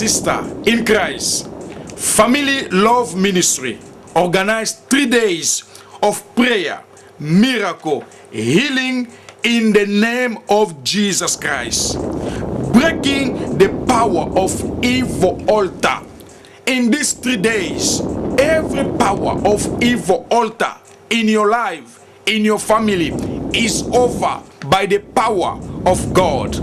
sister in Christ, Family Love Ministry organized 3 days of prayer, miracle, healing in the name of Jesus Christ. Breaking the power of evil altar. In these 3 days, every power of evil altar in your life, in your family, is over by the power of God.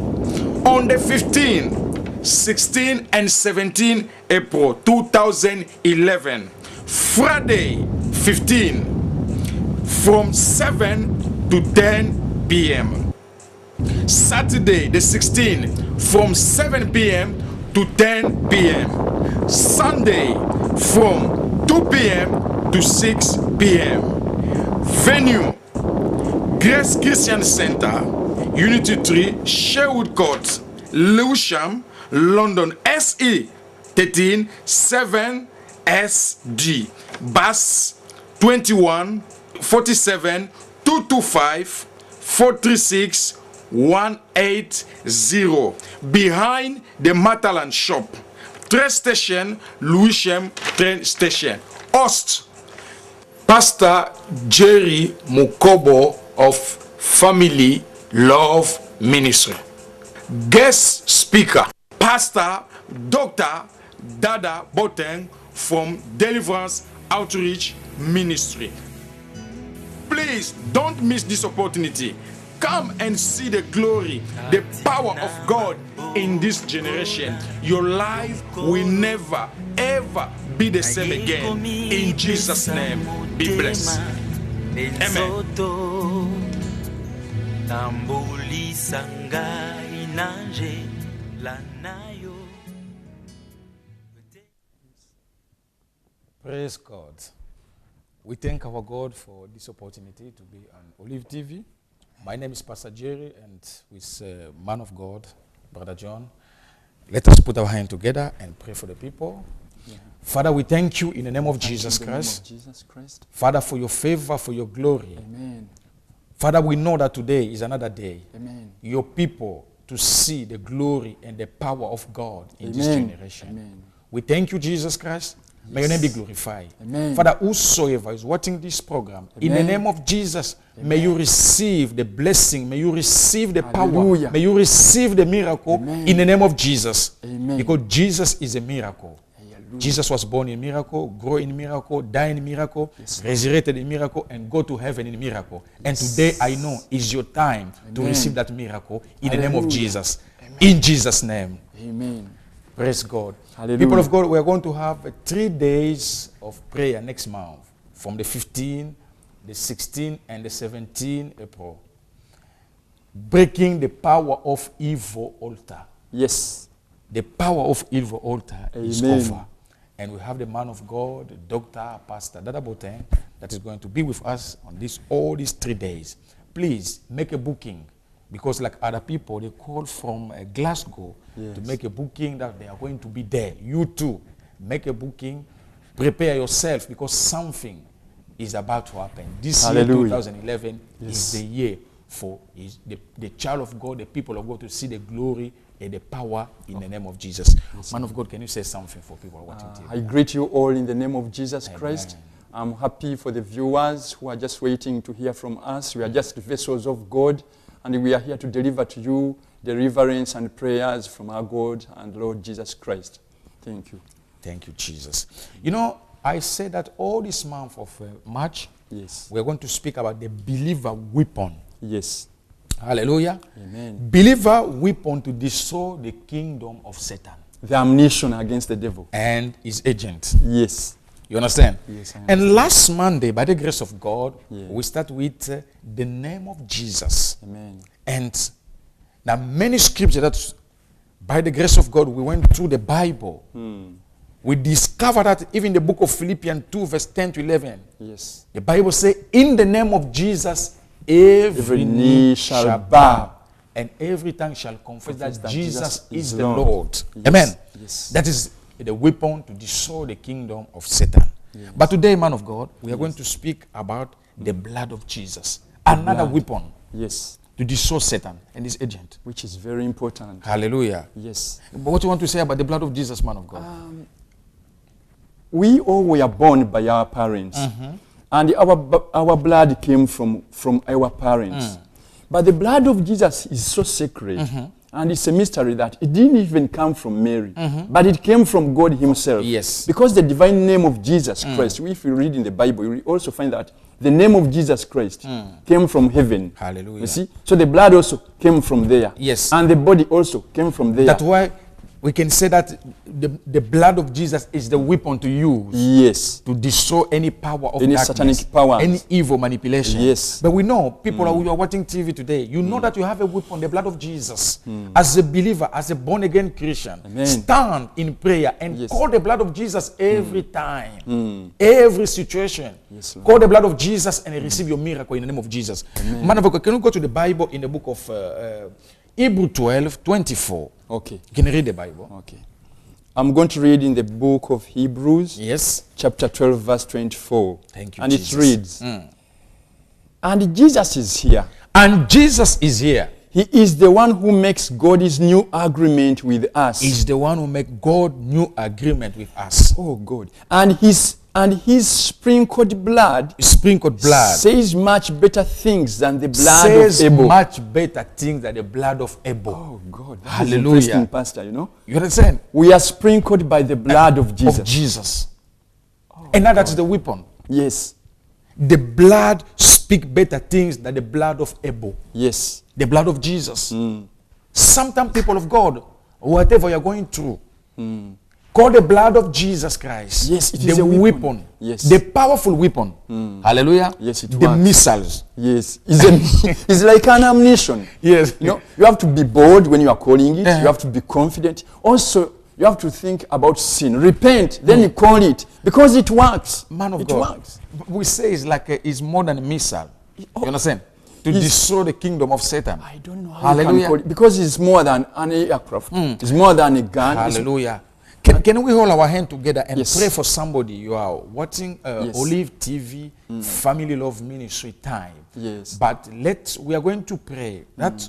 On the 15, 16, and 17 April 2011, Friday 15, from 7 to 10 p.m. Saturday the 16th, from 7 p.m. to 10 p.m. Sunday from 2 p.m. to 6 p.m. Venue: Grace Christian Center, Unity 3, Sherwood Court, Lewisham, London, SE 13 7SD. Bus 21 47 225 436 180, behind the Matalan shop, train station, Lewisham train station. Host: Pastor Jerry Mukobo of Family Love Ministry. Guest speaker: Pastor Dr. Dada Boteng from Deliverance Outreach Ministry. Please don't miss this opportunity. Come and see the glory, the power of God in this generation. Your life will never ever be the same again. In Jesus' name, be blessed. Amen. Praise God. We thank our God for this opportunity to be on Olive TV. My name is Pastor Jerry, and with man of God, Brother John. Let us put our hand together and pray for the people. Yeah. Father, we thank you in the name of Jesus Christ. Father, for your favor, for your glory. Amen. Father, we know that today is another day. Amen. Your people to see the glory and the power of God in this generation. Amen. We thank you, Jesus Christ. May your name be glorified. Amen. Father, whosoever is watching this program, in the name of Jesus, may you receive the blessing, may you receive the power, may you receive the miracle in the name of Jesus. Amen. Because Jesus is a miracle. Jesus was born in miracle, grew in miracle, died in miracle, resurrected in miracle, and go to heaven in miracle. And today I know is your time to receive that miracle in the name of Jesus. In Jesus' name. Amen. Praise God. Hallelujah. People of God, we are going to have 3 days of prayer next month, from the 15th, the 16th, and the 17th April. Breaking the power of evil altar. Yes. The power of evil altar is over. And we have the man of God, Dr. Pastor Dada Boteng, that is going to be with us on all these 3 days. Please make a booking. Because like other people, they call from Glasgow to make a booking that they are going to be there. You too, make a booking, prepare yourself, because something is about to happen. This year, 2011, is the year for the child of God, the people of God, to see the glory and the power in the name of Jesus. Man of God, can you say something for people watching TV? I greet you all in the name of Jesus Christ. I'm happy for the viewers who are just waiting to hear from us. We are just vessels of God. And we are here to deliver to you the reverence and prayers from our God and Lord Jesus Christ. Thank you. Thank you, Jesus. You know, I said that all this month of March, we're going to speak about the believer weapon. Yes. Hallelujah. Amen. Believer weapon to destroy the kingdom of Satan. The ammunition against the devil. And his agent. Yes. You understand? Yes, I understand. And last Monday, by the grace of God, we start with the name of Jesus. Amen. And there are many scriptures that, by the grace of God, we went through the Bible. We discovered that even the book of Philippians 2, verse 10 to 11. Yes. The Bible says, in the name of Jesus, every knee shall bow, and every tongue shall confess that Jesus is the Lord. Yes. Amen. Yes. That is the weapon to destroy the kingdom of Satan. Yes. But today, man of God, we are going to speak about the blood of Jesus. Another weapon. Yes. to destroy Satan and his agent. Which is very important. Hallelujah. Yes. But what you want to say about the blood of Jesus, man of God? We all were born by our parents. And our blood came from our parents. But the blood of Jesus is so sacred. And it's a mystery that it didn't even come from Mary. But it came from God himself. Yes. Because the divine name of Jesus Christ, if you read in the Bible, you will also find that the name of Jesus Christ came from heaven. Hallelujah. You see? So the blood also came from there. Yes. And the body also came from there. That's why we can say that the blood of Jesus is the weapon to use. Yes. To destroy any power of Any darkness, satanic powers. any evil manipulation. Yes. But we know, people who are watching TV today, you know that you have a weapon, the blood of Jesus. As a believer, as a born-again Christian, Amen. stand in prayer and Yes. call the blood of Jesus every time, every situation. Yes, Lord. Call the blood of Jesus and receive your miracle in the name of Jesus. Man of God, can you go to the Bible in the book of Hebrews 12:24? Okay. You can read the Bible. Okay. I'm going to read in the book of Hebrews, Yes. chapter 12, verse 24. Thank you, And Jesus. it reads, and Jesus is here. And Jesus is here. He is the one who makes God's new agreement with us. He's the one who make God new agreement with us. Oh, God. And his sprinkled blood Sprinkled blood says much better things than the blood says of Abel. much better things than the blood of Abel. Oh, God. That is Hallelujah. interesting, Pastor, you know. You understand? We are sprinkled by the blood of Jesus. Of Jesus. And now that's the weapon. Yes. The blood speak better things than the blood of Abel. Yes. The blood of Jesus. Sometimes, people of God, whatever you're going through, call the blood of Jesus Christ. Yes, it the is a weapon. Yes. The powerful weapon. Hallelujah. Yes, it the works. missiles. Yes. It's like an ammunition. Yes. You know, you have to be bold when you are calling it. You have to be confident. Also, you have to think about sin. Repent, then you call it. Because it works. Man of it God. works. We say it's like it's more than a missile. You understand? To destroy the kingdom of Satan. I don't know how you can Hallelujah. call it. Because it's more than an aircraft. It's more than a gun. Hallelujah. Can we hold our hand together and Yes. pray for somebody? You are watching Yes. Olive TV, Family Love Ministry time. Yes. But we are going to pray that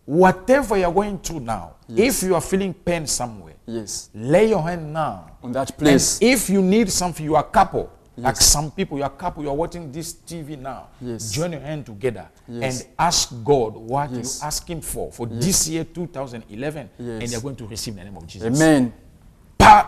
whatever you are going through now, if you are feeling pain somewhere, Yes. lay your hand now. On that place. And if you need something, you are a couple. Like some people, you are a couple, you are watching this TV now. Yes. Join your hand together Yes. and ask God what Yes. you ask him for this year 2011, Yes. and you're going to receive in the name of Jesus. Amen.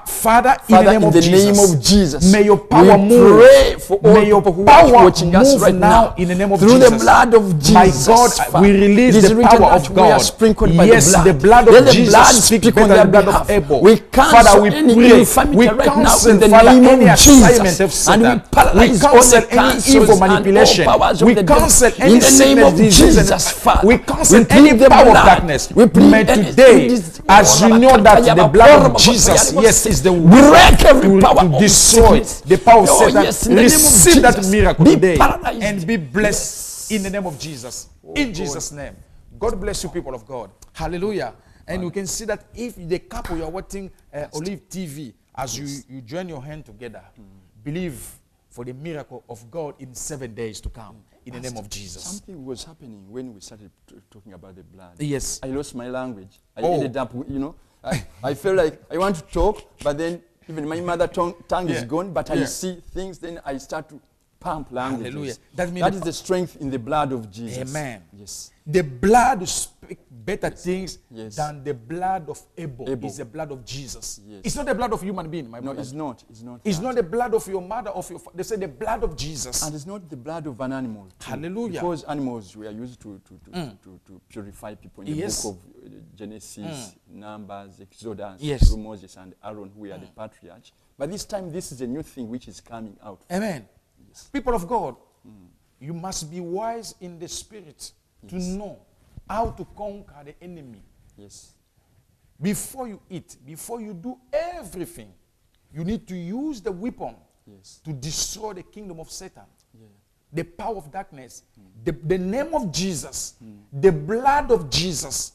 Father, in the name of Jesus, may your power we move. pray for all May your people who power are watching us move right now in the name of through Jesus. the blood of Jesus. My God, Father. we release It is the written power that of we are God. sprinkled by Yes, the blood. the blood Let of the Jesus blood speak speak better on than their the blood behalf. of Abel. We cancel Father, we any pray. infirmity We right now cancel, in the Father, name any of assignment Jesus. of Satan. And we paralyze We cancel all the any cancers evil and all manipulation. powers of We the devil. cancel any in the name sickness, of disease, and- Jesus, Father. We cancel We plead any the power of blood. darkness. We plead May any- today, as you know that the blood of Jesus, yes, is the break every power to of destroy sickness. the power of Oh, Satan. yes, in the name of Receive that Jesus. miracle Be today paralyzed. and be blessed in the name of Jesus. In Jesus' name. God bless you, people of God. Hallelujah. And you can see that if the couple you are watching Olive TV, as you join your hand together, believe for the miracle of God in 7 days to come. In the name of Jesus. Something was happening when we started talking about the blood. Yes. I lost my language. I Oh. ended up, I felt like I want to talk, but then even my mother tongue is gone, but I see things, then I start to pump languages. Hallelujah. That is the strength in the blood of Jesus. Amen. Yes. The blood speaks better things Yes. than the blood of Abel. Abel. It's the blood of Jesus. Yes. It's not the blood of human being, my No, brother. it's not. It's not. It's that. not the blood of your mother, of your father. They say the blood of Jesus. And it's not the blood of an animal. too. Hallelujah. Because animals were used to purify people in the Yes. book of Genesis, Numbers, Exodus, Yes. through Moses and Aaron, who are the patriarchs. But this time, this is a new thing which is coming out. Amen. People of God, you must be wise in the spirit to know how to conquer the enemy. Yes. Before you eat, before you do everything, you need to use the weapon Yes. to destroy the kingdom of Satan. Yeah. The power of darkness, the name of Jesus, the blood of Jesus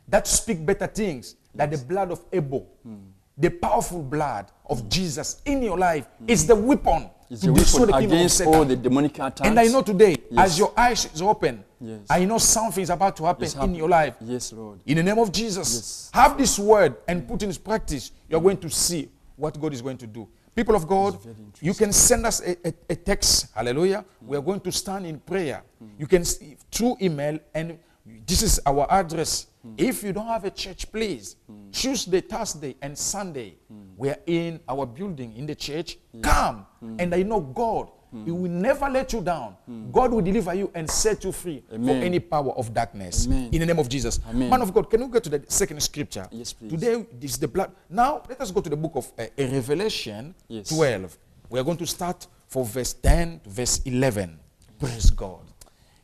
that speak better things than the blood of Abel. the powerful blood of Jesus in your life is the weapon It's to a destroy the weapon kingdom of against Satan. all the demonic attacks. And I know today, Yes. as your eyes is open, Yes. I know something is about to happen It's in happening. your life. Yes, Lord. In the name of Jesus, Yes. have this word and put in practice. You're going to see what God is going to do. People of God, you can send us a text. Hallelujah. We are going to stand in prayer. You can through email, and this is our address. If you don't have a church, please Tuesday, Thursday, and Sunday. We are in our building in the church. Come, and I know God. He will never let you down. God will deliver you and set you free Amen. for any power of darkness. Amen. In the name of Jesus. Amen. Man of God, can we go to the second scripture? Yes, please. Today is the blood. Now, let us go to the book of Revelation Yes. 12. We are going to start for verse 10 to verse 11. Praise God.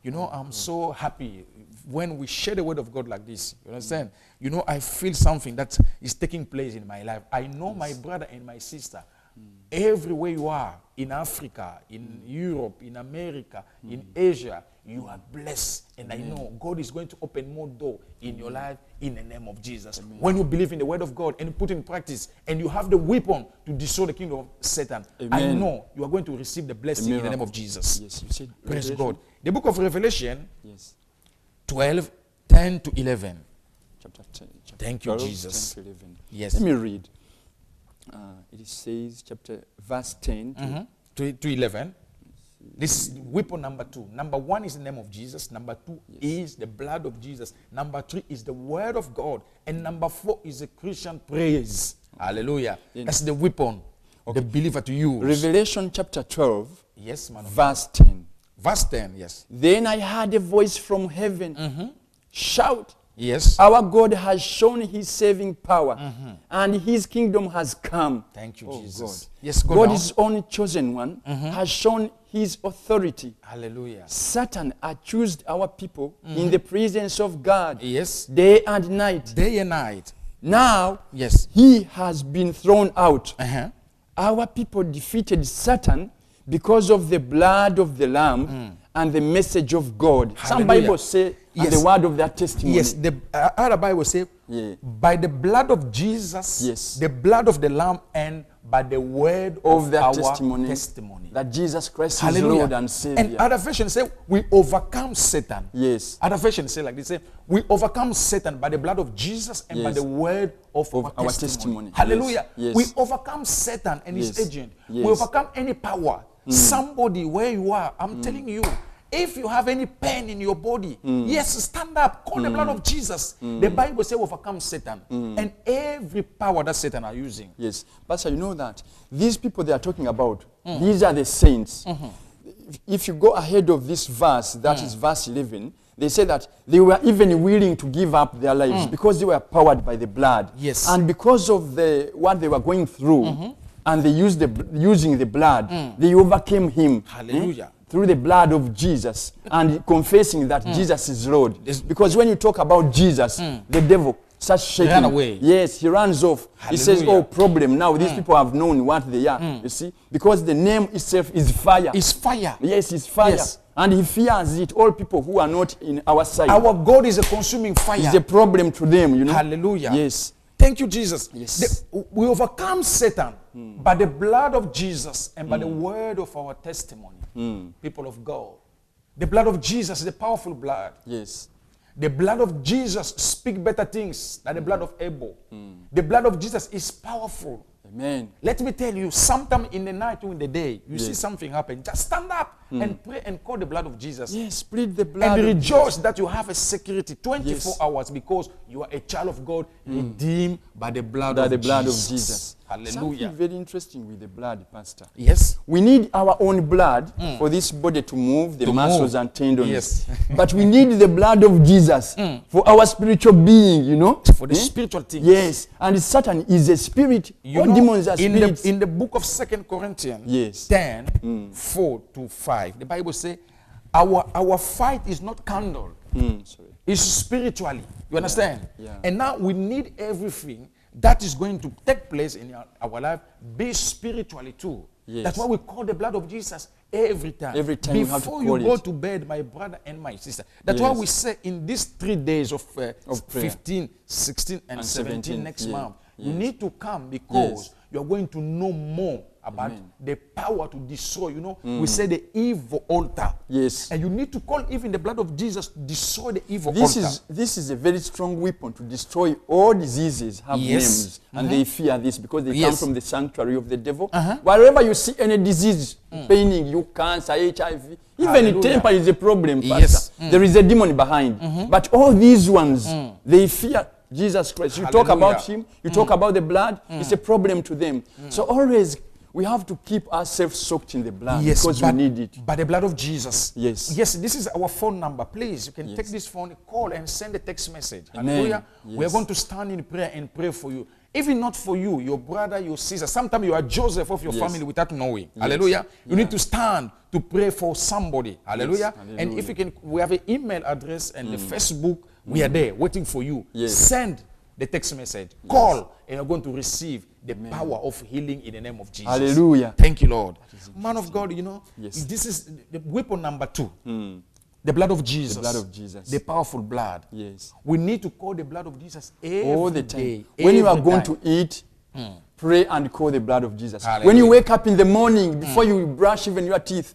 You know, I'm so happy when we share the word of God like this. You understand? You know, I feel something that is taking place in my life. I know my brother and my sister. Everywhere you are, in Africa, in Europe, in America, in Asia, you are blessed. And I know God is going to open more doors in your life in the name of Jesus. When you believe in the word of God and put in practice, and you have the weapon to destroy the kingdom of Satan, I Amen. know you are going to receive the blessing in the name of Jesus. Yes, you said Praise Revelation? God. The book of Revelation Yes. 12, 10 to 11. Chapter 10. Chapter Thank you, 12, Jesus. 10 to 11. Yes. Let me read. It says, verse 10 to To 11. This is weapon number 2. Number 1 is the name of Jesus. Number 2 is the blood of Jesus. Number 3 is the word of God. And number 4 is a Christian praise. Hallelujah. That's the weapon the believer to use. Revelation chapter 12, Yes, man. verse 10. Verse 10, yes. Then I heard a voice from heaven shout, Yes. our God has shown his saving power, and his kingdom has come. Thank you, Oh, Jesus. God. Yes, go God, down. his only chosen one, has shown his authority. Hallelujah. Satan accused our people in the presence of God Yes. day and night. Day and night. Now, Yes. he has been thrown out. Uh-huh. Our people defeated Satan because of the blood of the Lamb and the message of God. Some Hallelujah. Bibles say, and Yes. the word of their testimony. Yes, the other Bible say, Yeah. by the blood of Jesus, Yes. the blood of the Lamb, and by the word Of their our testimony. That Jesus Christ is Hallelujah. Lord and Savior. And other versions say, we overcome Satan. Yes. Other versions say like this, say, we overcome Satan by the blood of Jesus and by Yes. the word of our testimony. testimony. Hallelujah. Yes. We overcome Satan and his Yes. agent. Yes. We overcome any power. Somebody where you are, I'm telling you, if you have any pain in your body, yes, stand up, call the blood of Jesus. The Bible says overcome Satan and every power that Satan are using. Yes. Pastor, you know that these people they are talking about, these are the saints. If you go ahead of this verse, that is verse 11, they say that they were even willing to give up their lives because they were powered by the blood. Yes. And because of what they were going through, and they using the blood, they overcame him. Hallelujah. Through the blood of Jesus and confessing that Jesus is Lord. Because when you talk about Jesus, the devil starts shaking. Run away. Yes, he runs off. He says, Hallelujah. oh, problem. Now these people have known what they are. You see? Because the name itself is fire. It's fire. Yes, it's fire. Yes. And he fears it. All people who are not in our side. Our God is a consuming fire. It's a problem to them, you know. Hallelujah. Yes. Thank you, Jesus. Yes. We overcome Satan by the blood of Jesus and by the word of our testimony. People of God. The blood of Jesus is a powerful blood. Yes. The blood of Jesus speaks better things than the blood of Abel. The blood of Jesus is powerful. Amen. Let me tell you, sometime in the night or in the day, you see Yes. something happen. Just stand up and pray and call the blood of Jesus. Yes, plead the blood. And of rejoice that you have a security 24 Yes. hours because you are a child of God redeemed by the blood By of the blood Jesus. of Jesus. Hallelujah. Something very interesting with the blood, Pastor. Yes. We need our own blood for this body to move, the To muscles move. and tendons. Yes. But we need the blood of Jesus for our spiritual being, you know. For the spiritual things. Yes. And Satan is a spirit. You All know, demons are in spirits. the book of 2 Corinthians Yes. 10, 4 to 5, the Bible says, our fight is not carnal. Sorry. It's spiritually. You understand? Yeah. And now we need everything that is going to take place in our life be spiritually too. Yes. That's why we call the blood of Jesus every time. Every time we have to Before call you go it. to bed, my brother and my sister. That's why Yes. we say in these 3 days of Of prayer. 15, 16, and 17 next yeah. month, You need to come because Yes. you are going to know more about the power to destroy. You know, we say the evil altar. Yes. And you need to call even the blood of Jesus to destroy the evil This altar. this is a very strong weapon to destroy all diseases have Yes. names, and they fear this because they come Yes. from the sanctuary of the devil. Wherever you see any disease paining you, cancer, HIV, even Hallelujah. temper is a problem, Pastor. Yes. There is a demon behind. But all these ones, they fear Jesus Christ. You talk Hallelujah. about him, you talk about the blood, it's a problem to them. So always we have to keep ourselves soaked in the blood because we need it. By the blood of Jesus. Yes. Yes, this is our phone number. Please, you can take this phone, call and send a text message. Hallelujah. We are going to stand in prayer and pray for you. Even not for you, your brother, your sister. Sometimes you are Joseph of your family without knowing. Hallelujah. You need to stand to pray for somebody. Hallelujah. And if you can, we have an email address and the Facebook. We are there waiting for you. Send the text message. Call and you're going to receive the power of healing in the name of Jesus. Hallelujah. Thank you, Lord. Man of God, you know, this is the weapon number 2. The blood of Jesus. The blood of Jesus. The powerful blood. Yes. We need to call the blood of Jesus every All the time. day, When you are every going time. to eat, pray and call the blood of Jesus. Hallelujah. When you wake up in the morning, before you brush even your teeth,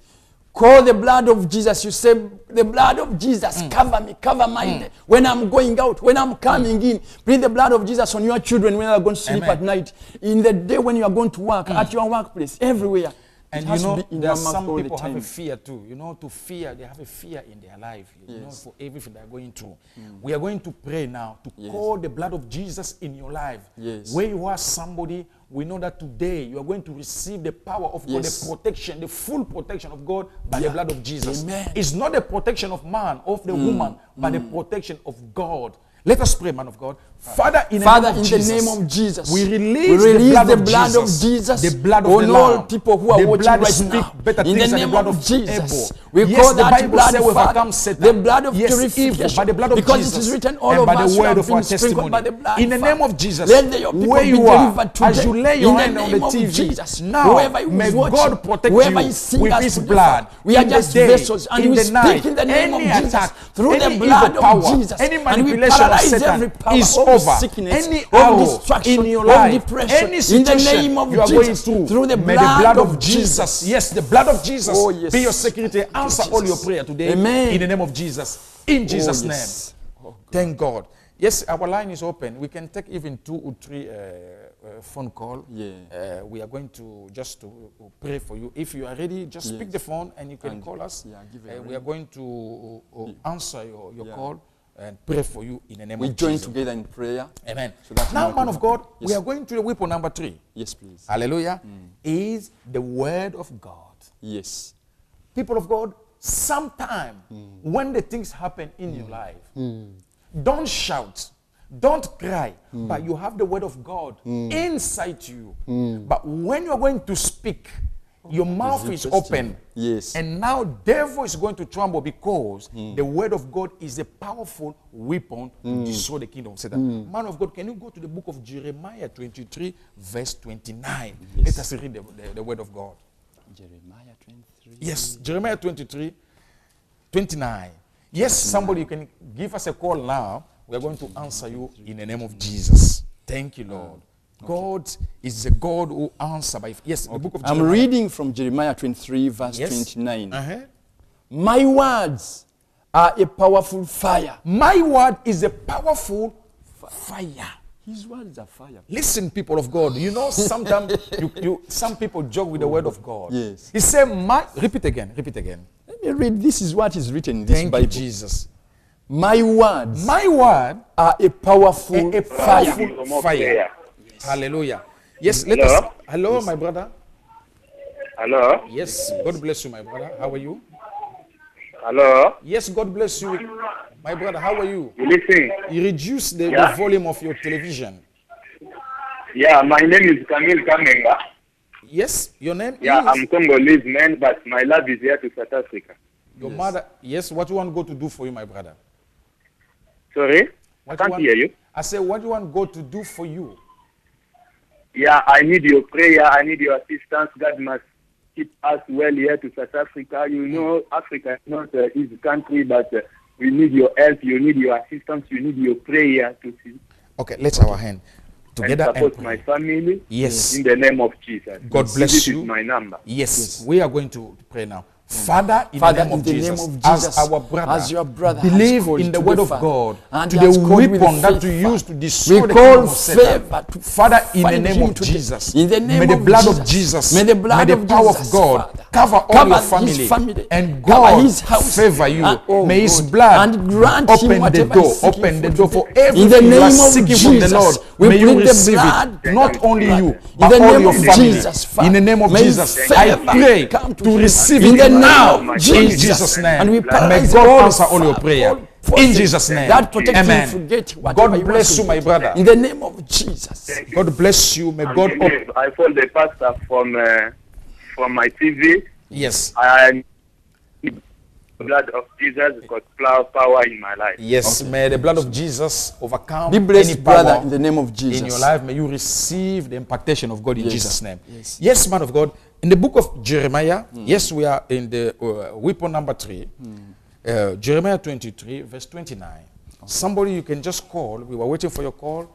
call the blood of Jesus. You say, the blood of Jesus, cover me, cover my day. When I'm going out, when I'm coming in, breathe the blood of Jesus on your children when they are going to sleep at night. In the day when you are going to work, at your workplace, everywhere. And It you has to know, be in there are your mouth some all the people have time. a fear too. You know, to fear, they have a fear in their life. You know, for everything they are going through. We are going to pray now to call the blood of Jesus in your life. Yes. Where you are somebody, we know that today you are going to receive the power of God, the protection, the full protection of God by the blood of Jesus. Amen. It's not the protection of man, of the woman, but the protection of God. Let us pray, man of God. Father, in the name of Jesus, we release the blood of Jesus, the blood of the all Lamb. people who are The watching blood right speak now. better In things the than name of Jesus, Abel. we Yes, call the that Bible blood, says we Father, overcome Satan. the blood of Yes, purification, evil, by the blood of because Jesus, it is written, all and of by us the who word have of been our sprinkled by testimony. the blood, In the Father. name of Jesus, Let your people where be you are, delivered as today. you lay your In the hand on the name of TV, Jesus, now whoever is may watching, God protect whoever you is seeing with us His today, blood. Father, we are In the just day, vessels, and in we the speak night, in the name of any Jesus attack, through the any blood evil power, of Jesus, any and we manipulation of paralyze Satan every power is of over. sickness, Any of arrow destruction, in your of life, depression, any in the situation name of you are Jesus, going through the may the blood of Jesus. Jesus, yes, the blood of Jesus, Oh, yes. be your security. Answer all your Jesus. prayer today. Amen. In the name of Jesus. In Jesus' yes. name. Thank God. Yes, our line is open. We can take even 2 or 3 phone call. Yeah. We are going to just to pray for you. If you are ready, just pick the phone and you can call us. give a We are going to answer your call and pray for you in the name We of join Jesus. together in prayer. Amen. So that Now, you man know of God, Yes. we are going to the weapon number 3. Yes, please. Hallelujah. Is the word of God. Yes. People of God, sometime when the things happen in your life, don't shout, don't cry, but you have the word of God inside you. But when you are going to speak, your mouth is open. Yes. And now devil is going to tremble because the word of God is a powerful weapon to destroy the kingdom of Satan. Man of God, can you go to the book of Jeremiah 23, verse 29? Let us read the word of God. Jeremiah 23. Yes, Jeremiah 23, 29. Yes, somebody, you can give us a call now. We are going to answer you in the name of Jesus. Thank you, Lord. God is a God who answers by... Yes, the book of Jeremiah. I'm reading from Jeremiah 23, verse 29. Uh-huh. My words are a powerful fire. My word is a powerful fire. His words are fire. Listen, people of God. You know, sometimes some people joke with the word of God. Yes. He said, repeat again. Let me read. This is what is written in this Thank Bible. you, Jesus. My words My word are a powerful a fire. powerful fire. Hallelujah. Yes, let Hello? us. Hello, my brother. Hello? Yes, God bless you, my brother. How are you? Hello? Yes, God bless you, my brother. How are you? You listen? You reduce the volume of your television. Yeah, my name is Camille Kamenga. Yes, your name Yeah, is. I'm Congolese man, but my love is here to South Africa. Your mother. Yes, what you want God to do for you, my brother? Sorry? I What can't want, hear you. I say, what do you want God to do for you? Yeah, I need your prayer. I need your assistance. God must keep us well here to South Africa. You know, Africa is not an easy country, but we need your help. You need your assistance. You need your prayer to see. Okay, let's our hand. together and support and my pray. family. Yes. In the name of Jesus. God bless This you. is my number. Yes, we are going to pray now. Father, in Father, the name in of the Jesus, name of Jesus, as our brother, as your brother has believe called in the to word the of Father, God, and to he has the called with weapon that faith, you use to we destroy the call kingdom of Satan. favor to Father, in the find name him of today. Jesus, In the name may the of blood Jesus. of Jesus, May the blood of power Jesus, of God Father, cover all cover your his family, and cover God his house, favor you. and, oh may His God, blood and grant him open the whatever door, he's seeking open the for door today. for everything In the you are name of seeking from the Lord. Jesus, we May you plead the receive blood, it, not only you, in but the all name your of family. Jesus, In Father, the name of may Jesus, favor I pray come to to him. receive In it the name now of in Jesus. Jesus' name. And we May paralyze God all answer all your prayer. all forces In Jesus' name. that protect Amen. him to get whatever he God bless wants you, to my get. brother. In the name of Jesus. God bless you. May I God open. believe I call the pastor from my TV. Yes. I need the blood of Jesus got power in my life. Yes. May the blood of Jesus overcome Be blessed, any power brother, in the name of Jesus. in your life. May you receive the impartation of God in Yes. Jesus' name. Yes. Yes, man of God. In the book of Jeremiah, yes, we are in the weapon number 3. Jeremiah 23, verse 29. Somebody you can just call. We were waiting for your call.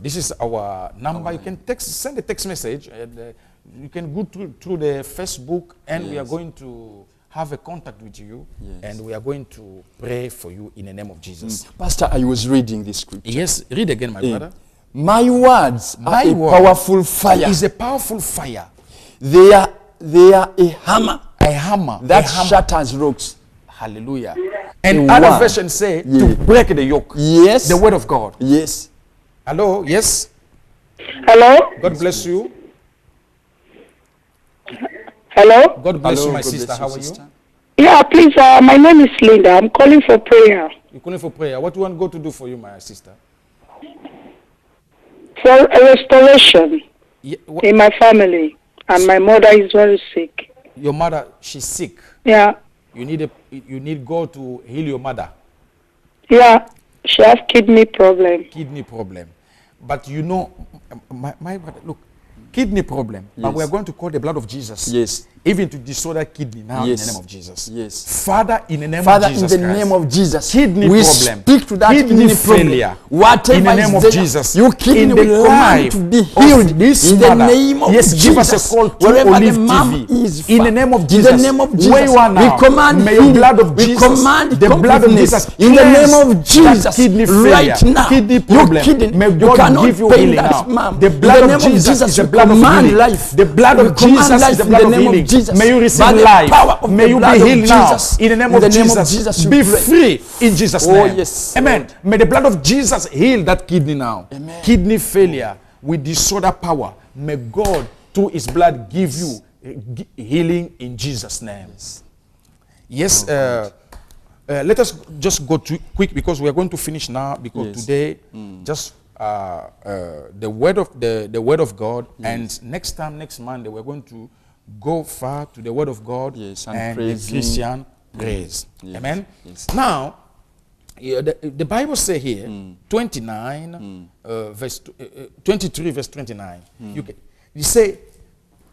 This is our number. You can send a text message. And, you can go through the Facebook, and we are going to have a contact with you, and we are going to pray for you in the name of Jesus. Pastor, I was reading this scripture. Yes, read again, my brother. My words My are a word powerful fire. Is a powerful fire, They are a hammer a hammer that a hammer. shatters rocks. Hallelujah. And A other word. versions say Yeah. to break the yoke. Yes. The word of God. Yes. Hello. Yes. Hello? God bless you. Hello? God bless Hello, you, my God sister. bless How you, are sister. you? Yeah, please, my name is Linda. I'm calling for prayer. You're calling for prayer. What do you want God to do for you, my sister? For a restoration Yeah, in my family. And my mother is very sick. your mother, she's sick. Yeah. You need God to heal your mother. Yeah. She has kidney problem. Kidney problem. But you know, my brother, look, kidney problem. But Yes. we are going to call the blood of Jesus. Yes. Even to disorder kidney now Yes. in the name of Jesus. Yes. Father, in the name Father, of in Jesus the Christ. name of Jesus, Kidney we problem. speak to that Kidney kidney failure. problem. Whatever In the name is of there, Jesus. you kidney In we the command life to be of healed this in the mother. name of Yes, Jesus. give us a call to Wherever Olive the mom TV. is, In the name of in Jesus. the name of Where Jesus, you are now. we command May your healing. blood of We Jesus. command The blood of completeness. Jesus. In the name cleanse of Jesus, that kidney right failure, now, kidney you problem. kidney, May you God cannot give you pain healing that now. mom. The In blood the of name Jesus is the we blood of command healing. life. The blood We of command Jesus life is the in blood the of name healing. Jesus. May you receive By the life. power of May the you be blood of healed now. Jesus. In the name In of the name Jesus. of Jesus, you Be pray. free in Jesus' Oh, name. yes, Amen. Lord. May the blood of Jesus heal that kidney now. Amen. Kidney failure with disorder power. May God, through His blood, give you healing in Jesus' name. Yes. Let us just go too quick because we are going to finish now. Because Yes. today, just the word of God, and next time, next Monday, we're going to go far to the word of God Yes, and and the praising. Christian praise. Yes, Amen. yes. Now, yeah, the Bible says here, 29, verse 23, verse 29. You say,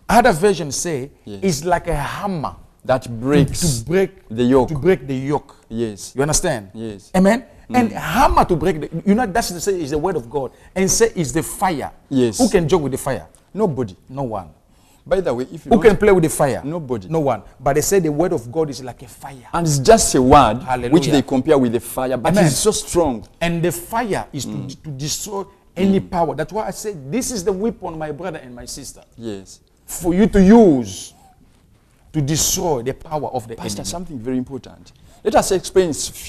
other versions say, Yes. it's like a hammer That breaks to break the yoke. To break the yoke. Yes. You understand? Yes. Amen. And hammer to break the. You know that's to say is the word of God, and say is the fire. Yes. Who can joke with the fire? Nobody. No one. By the way, if you Who don't, can play with the fire? Nobody. No one. But they say the word of God is like a fire, and it's just a word Hallelujah. which they compare with the fire, but Amen. it's so strong. and the fire is to destroy any power. That's why I said this is the weapon, my brother and my sister, Yes. for you to use to destroy the power of the Pastor, enemy. something very important. Let us explain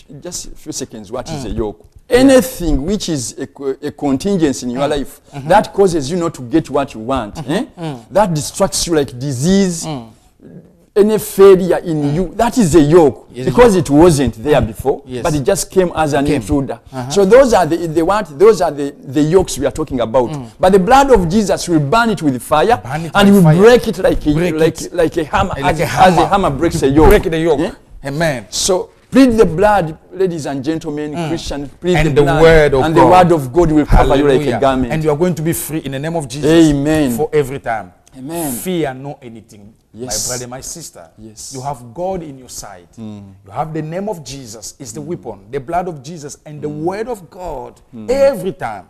in just a few seconds what is a yoke. Anything which is a contingency in your life that causes you not to get what you want, that distracts you like disease, any failure in you, that is a yoke. Yes, because it wasn't there before, Yes. but it just came as an intruder. So those are the yokes we are talking about. But the blood of Jesus will burn it with fire, Burn it and with will fire. break it like Break a hammer, Like as a a hammer breaks a yoke. Break the yoke. Yeah? Amen. So plead the blood, ladies and gentlemen, Christians, plead And the the blood, word of and God. the word of God will cover you like Hallelujah. a garment. And you are going to be free in the name of Jesus. Amen. For every time. Amen. Fear no anything. Yes. My brother, my sister. Yes. You have God in your side. You have the name of Jesus is the weapon, the blood of Jesus, and the word of God every time.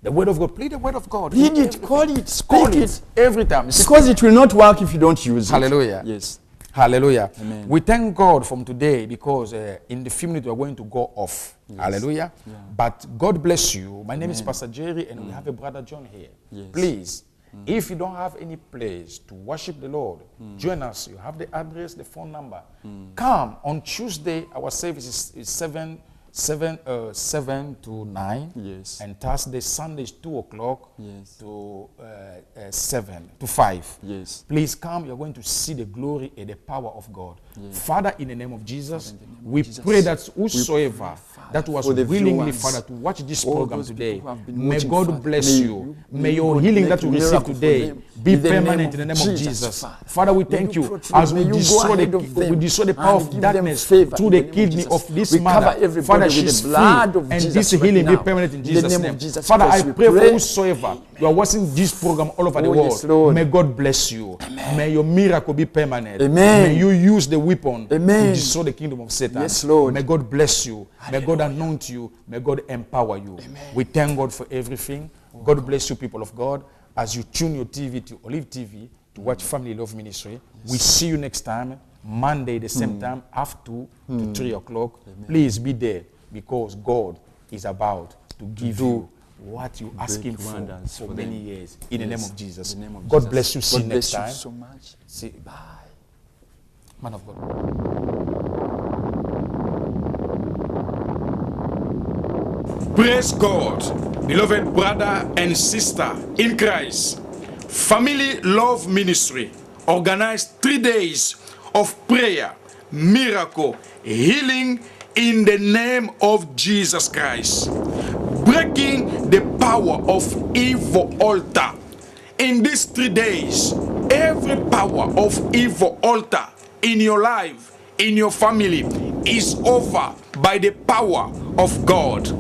The word of God. Plead the word of God. Read it, call it, Call speak it every time. Because it will not work if you don't use it. Hallelujah. Yes. Hallelujah. Amen. We thank God from today because in the few minutes we are going to go off. Yes. Hallelujah. Yeah. But God bless you. My name is Pastor Jerry and we have a brother John here. Yes. Please, if you don't have any place to worship the Lord, join us. You have the address, the phone number. Come on Tuesday. Our service is 7 to 9. Yes. And Thursday, Sunday is 2 o'clock yes. to 7 to 5. Yes. Please come. You're going to see the glory and the power of God. Yes. Father, in the name of Jesus, we pray that whosoever that was willingly, Father, to watch this program today, may God bless you. May your healing that you receive today be permanent in the name of Jesus. Father, we thank you as we destroy the power of darkness through the kidney of this mother. Father, she's free, and this healing be permanent in Jesus' name. Father, I pray for whosoever you are watching this program all over the world. May God bless you. May your miracle be permanent. May you use the weapon to destroy the kingdom of Satan. Yes, Lord. May God bless you. May God anoint you. May God empower you. We thank God for everything. God bless you, people of God. As you tune your TV to Olive TV to watch Family Love Ministry, we see you next time, Monday, the same time, half 2 to 3 o'clock. Please be there because God is about to give you what you ask Him for many years in the name of Jesus. God bless you. See you next time. So much. See. Bye. Man of God. Praise God, beloved brother and sister in Christ. Family Love Ministry organized 3 days of prayer, miracle, healing in the name of Jesus Christ. Breaking the power of evil altar. In these 3 days, every power of evil altar in your life, in your family, is over by the power of God.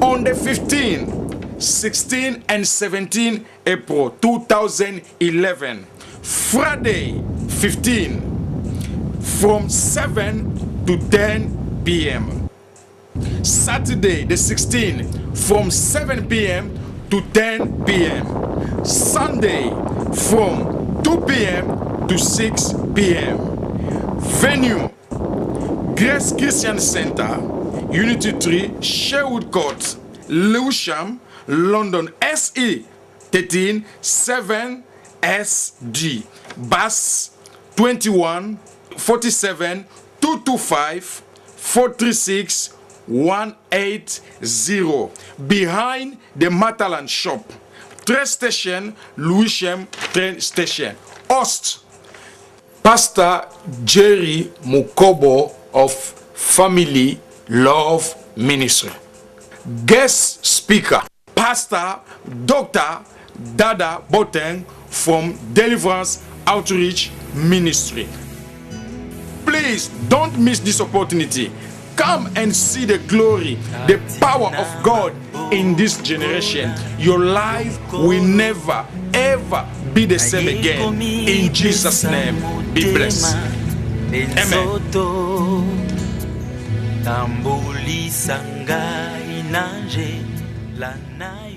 On the 15, 16, and 17 April 2011, Friday 15, from 7 to 10 p.m. Saturday the 16th, from 7 p.m. to 10 p.m. Sunday from 2 p.m. to 6 p.m. Venue, Grace Christian Center, Unity 3, Sherwood Court, Lewisham, London, SE 13 7SD. Bus 21 47 225 436 180. Behind the Matalan shop, train station, Lewisham train station. Host, Pastor Jerry Mukobo of Family Love Ministry. Guest speaker, Pastor Dr. Dada Boteng from Deliverance Outreach Ministry. Please don't miss this opportunity. Come and see the glory, the power of God in this generation. Your life will never ever be the same again. In Jesus' name, be blessed. Amen. Tambulisa ngai nanje lana